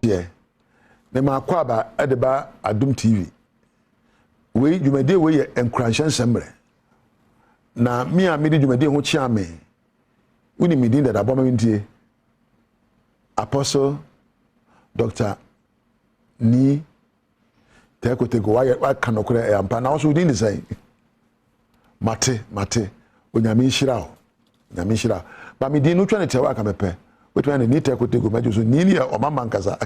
Yeah. Ne ma kwaba edeba Adom TV. We dwumade we ye Nkuranhyensem na me a me di dwumade ho chia me. Uni me din da aboma ntie. Apostle Dr. Ni Tekotego wa kanokore e ampa na so din dey say. Mate onyame nhira o. Nyame nhira. Ba me din no twa ne tewa aka mepe. Wetu na ni Tekotego majo so ni ni o mama nkasa.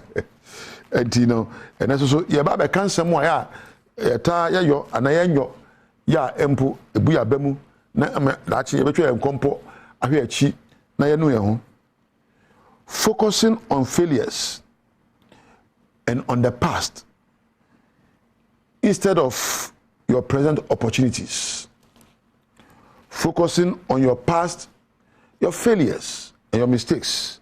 Enti no ene so ye ba be kansem wa ya eta ya yo ana ya nyo ya empo ebu ya bamu na laachi ye betwe enkompo ahwe achi na ye no ye ho. Focusing on failures and on the past instead of your present opportunities. Focusing on your past, your failures and your mistakes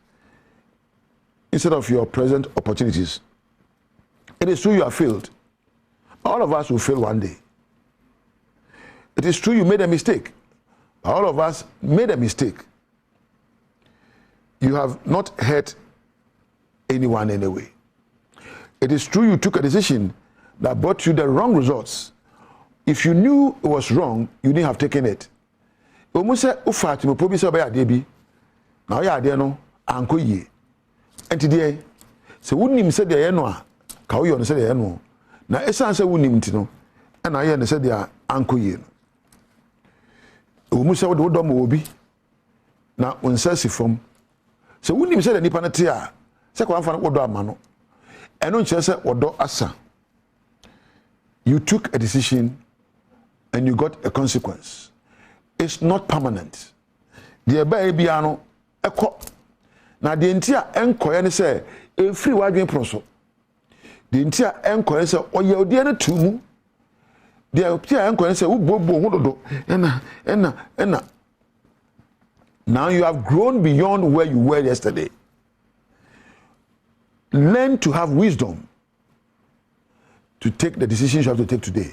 instead of your present opportunities. It is true you have failed. All of us will fail one day. It is true you made a mistake. All of us made a mistake. You have not hurt anyone anyway. It is true you took a decision that brought you the wrong results. If you knew it was wrong, you didn't have taken it. Almost say ufati mo probi say obaya de bi. Na oya ade no anko yie. Enti de se wonim se de ye no a ka wo yo no se de ye no. Na esan se wonim ti no e na ye ne se de anko yie no. Almost say wo do mo obi na unsasi fom. Se wonim se de nipa na te a se kwa amfa wo do ama no. Eno nche se wo do asa. You took a decision and you got a consequence. It's not permanent. The bia no eko na de ntia enkoye ne se efiri wadwen proso. De ntia enkoye se oye odi na tumu. De ntia enkoye se ubobo hododo ena. Now you have grown beyond where you were yesterday. Learn to have wisdom to take the decisions you have to take today.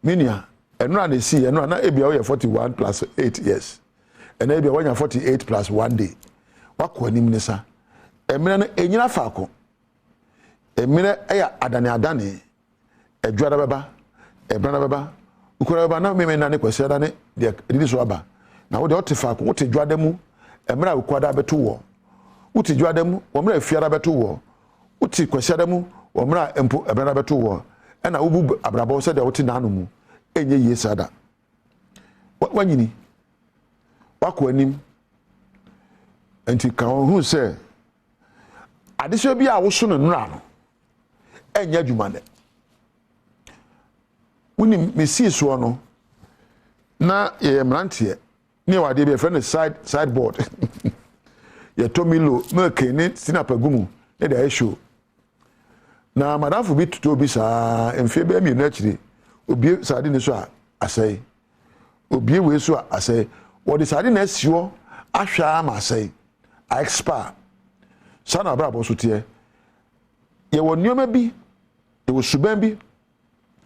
Minia, and now they see, and now ebia 41 plus 8 years. And ebia when you're 48 plus 1 day. What ko anim nisa? Emina no enyina faako. Emina eya adane edwada baba, ebrana baba. Ukura baba na meme na ne kwese da ne de didi so aba. Na wo de ote faako, wo te dwada mu, emira ukwada beto wo. Wo te dwada mu, wo mira afiara beto wo. Wo te kwese da mu, wo mira empo ebrana beto wo. Ena ubu abrabo se de wo te nanu mu. Enye yesada. Wanyini. Wako anim. Enti ka hu se adesua bia wo so no nra no. Enye adwuma ne. Woni mesi so no na ye mrantie ne wade be friend sideboard. Ye tomilo make ni sinapagumu ne da show. Na madam fu bi tuto bi sa emfe be mi no akiri. Obi sade ne so asai. Obi we so asai. What is sade na siwo ahwa ma asai. I expire. Sana brabo so tie. Ye wo nioma bi, ye wo suban bi, ye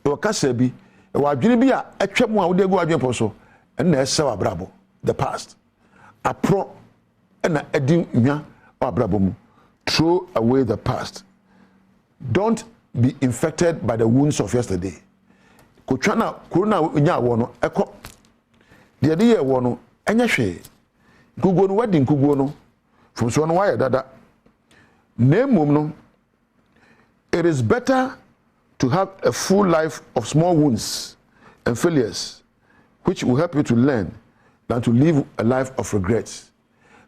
wo kasa bi, ye wo adwene bi a atwam a wo de gu adwene poso. En na ese wa brabo. The past. Apro na edi nwa wa brabo mu. Throw away the past. Don't be infected by the wounds of yesterday. Kotwana corona nya wo no eko de ye wo no enya hwe gugu no wadi nkugu no from so no why dada nemum no. It is better to have a full life of small wounds and failures which will help you to learn than to live a life of regrets.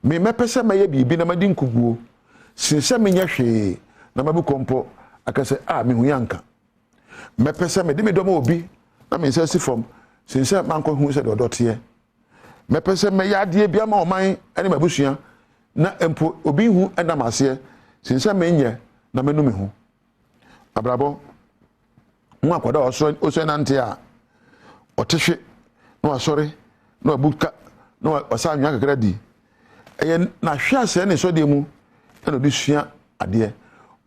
Me pese me ye bibi na madi nkugu sinse me nya hwe na mabu kompo akase me hu yanka. Me pese me de me dom obi na me say from since man ko hu say do dote me pese me yade bia ma oman ene mabusua na empo obi hu ena mase since me nye na menu me hu abrabo mu akoda oso na nte a otehwe na asore na abuka na osanwa kakra di eye na hwe ase ne so de mu na obi sua ade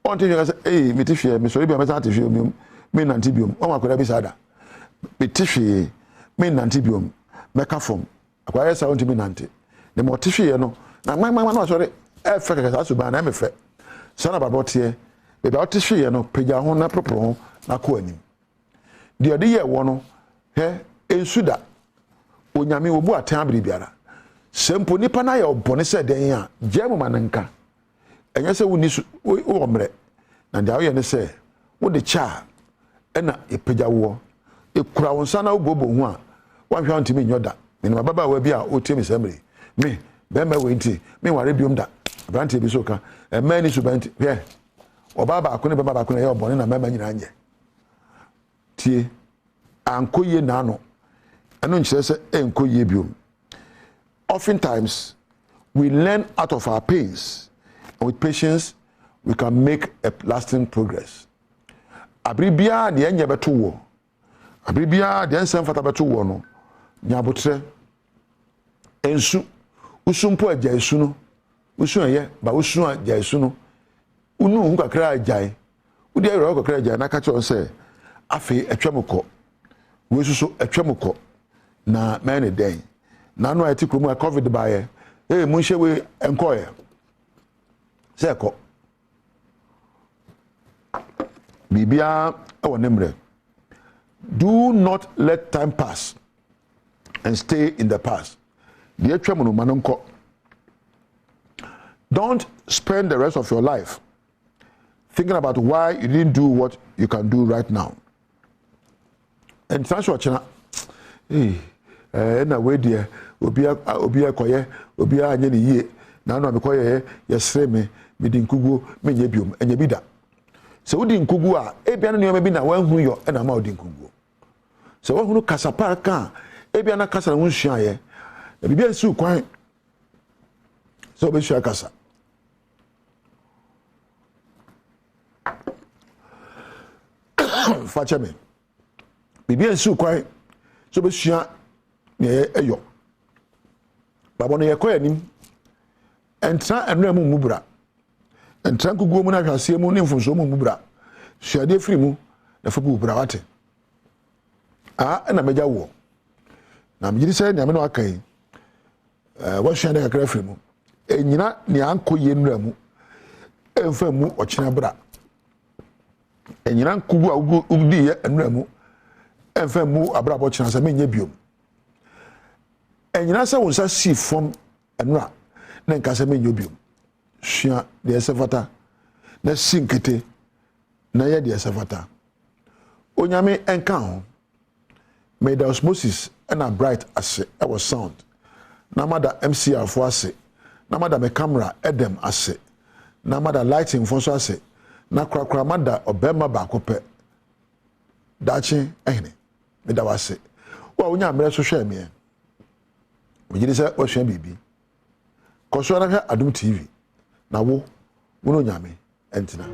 onte you say me tehwe me so bia me sa tehwe obi me nanti biom o makoda bi sada me tehwe me nanti biom me ka fom akwaya sa onti me nanti de mo tehwe no na mama na sorry e fe kaka so ba na me fe sana babote be ba ote hwe no pagya ho na propro ho na ko anim de ode ye wo no he ensuda onyame wo bu atan abiri biara sempo nipa na ye obone se den a jemu mananka enye se woni wo mre na de aye ne se wo de cha ena epagya wo ekura won sana ogobo hu a wan hwa ntimi nyoda me na baba wa bi a otimi semre me be ma we nti me ware biom da abrante bi so ka e ma ni subanti he obaba akone baba akone ye obone na mama nyina anye tie ankoye na no eno nkyere se enkoye biom. Oftentimes we learn out of our pains, and with patience we can make a lasting progress. Abribia de enye beto wo abribia de ensem fata beto wo no nyabotre ensu usumpo agya esu no usu eye ba usu agya esu no unu hu kakra agya udi ero kakra agya na ka che se afi atwamko we susu atwamko na many den na no ati kromu a covid bae mu hye we enkoye se ko bibia e nemre. Do not let time pass and stay in the past. Don't spend the rest of your life thinking about why you didn't do what you can do right now. And transfer na we dear obia koye obia anye ne yie na no me koye yesre me di nkugu me nya biom enya bida. So wodi nkugu a ebia no ne bi na wan hu yo na ma wodi nkugu. So wan hu kasapa ka ebia na kasa na hu hua ye na bibia nsi kwan so be hua kasa fache me bibia nsi kwan so be hua ne eyo babo no ye koyanim entra enra mu mubra entra nkugu mu na hwase mu ne mfonso mu mubra hwade firi mu na fa bu bra wate na meja wo na mjiri se ne ameno akai wo hwade kakra firi mu enyina ne ankoye nura mu emfa mu ochina bra enyina nkugu a ugdi ye nura mu emfa mu abra bo china se menye biom enyina se wonsa si fom enura na nka se menye biom hwia de esefata na sinkete na ye de esefata onyame enka ho may the osmosis and a bright ase e was sound na mada MCR fo ase na mada me camera Adom ase na mada lighting fo so ase na krakra mada obema ba kope dachi ehne me da wase wa onya mere so hwe me me gidi se o hwe bibi ko so na hwe Adom TV na wo nyame entina